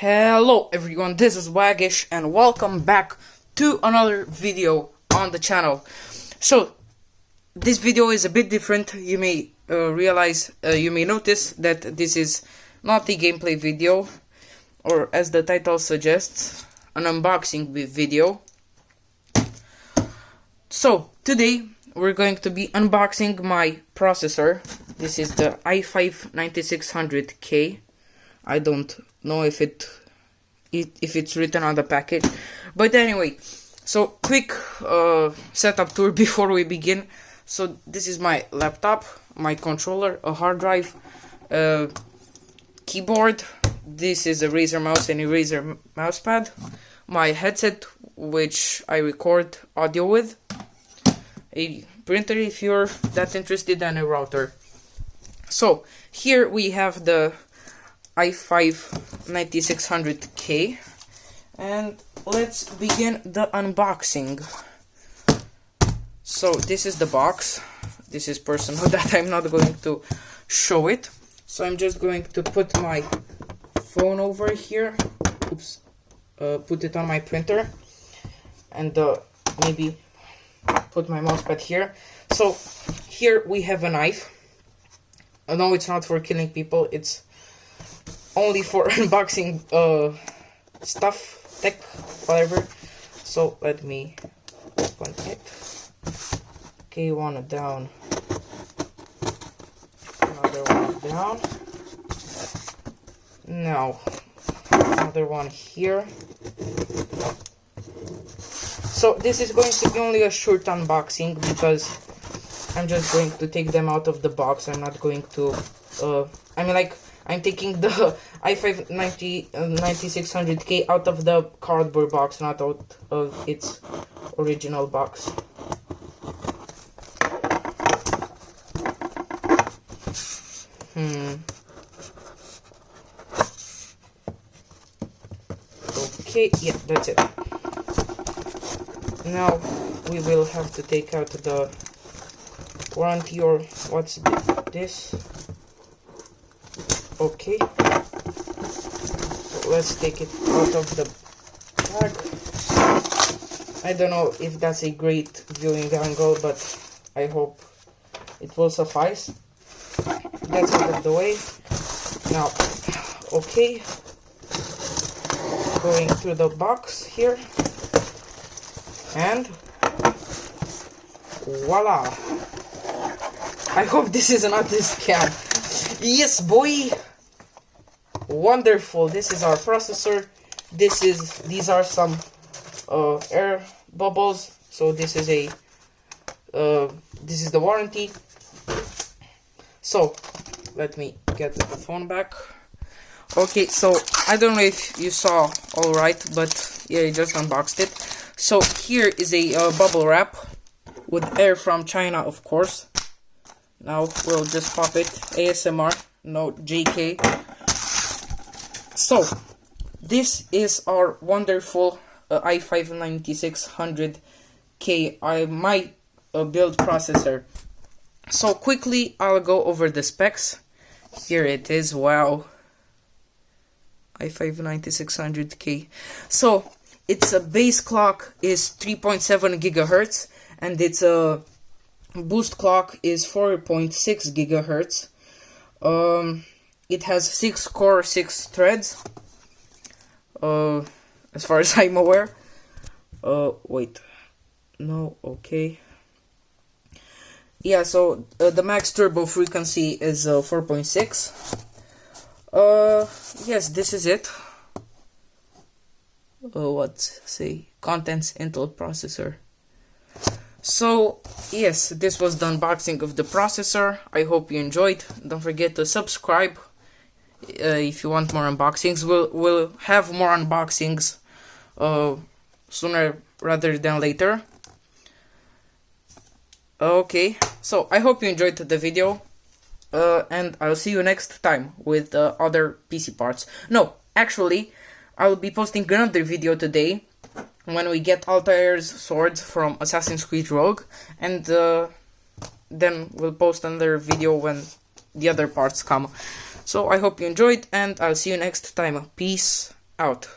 Hello everyone, this is Waggish and welcome back to another video on the channel. So, this video is a bit different. You may notice that this is not a gameplay video, or as the title suggests, an unboxing video. So, today we're going to be unboxing my processor. This is the i5 9600K. I don't know if it's written on the package, but anyway, so quick setup tour before we begin. So this is my laptop, my controller, a hard drive, keyboard. This is a Razer mouse and a Razer mousepad, my headset which I record audio with, a printer if you're that interested, and a router. So here we have the i5 9600K, and let's begin the unboxing. So this is the box. This is personal that I'm not going to show it, so I'm just going to put my phone over here. Put it on my printer, and maybe put my mousepad here. So here we have a knife. No, it's not for killing people, it's only for unboxing stuff, tech, whatever. So let me open it. Okay, one down, another one down. Now another one here. So this is going to be only a short unboxing because I'm just going to take them out of the box. I'm not going to I'm taking the i5 9600K out of the cardboard box, not out of its original box. Okay, yeah, that's it. Now we will have to take out the warranty, or what's this? Okay, so let's take it out of the bag. I don't know if that's a great viewing angle, but I hope it will suffice. That's out of the way. Now, okay, going through the box here, and voila! I hope this is not a scam. Yes, boy! Wonderful. This is our processor. These are some air bubbles. So this is the warranty. So let me get the phone back. Okay, so I don't know if you saw all right, but yeah, I just unboxed it. So here is a bubble wrap with air from China, of course. Now we'll just pop it. ASMR, no JK. So this is our wonderful i5 9600K, my build processor. So quickly I'll go over the specs. Here it is. Wow, i5 9600K. So its base clock is 3.7 gigahertz, and its boost clock is 4.6 gigahertz. It has 6 core, 6 threads, as far as I'm aware. Wait, no, okay. Yeah, so the max turbo frequency is 4.6. Yes, this is it. Contents: Intel processor. So yes, this was the unboxing of the processor. I hope you enjoyed. Don't forget to subscribe if you want more unboxings. We'll have more unboxings sooner rather than later. Okay, so I hope you enjoyed the video, and I'll see you next time with other PC parts. No, actually, I'll be posting another video today when we get Altair's swords from Assassin's Creed Rogue, and then we'll post another video when the other parts come. So I hope you enjoyed, and I'll see you next time. Peace out.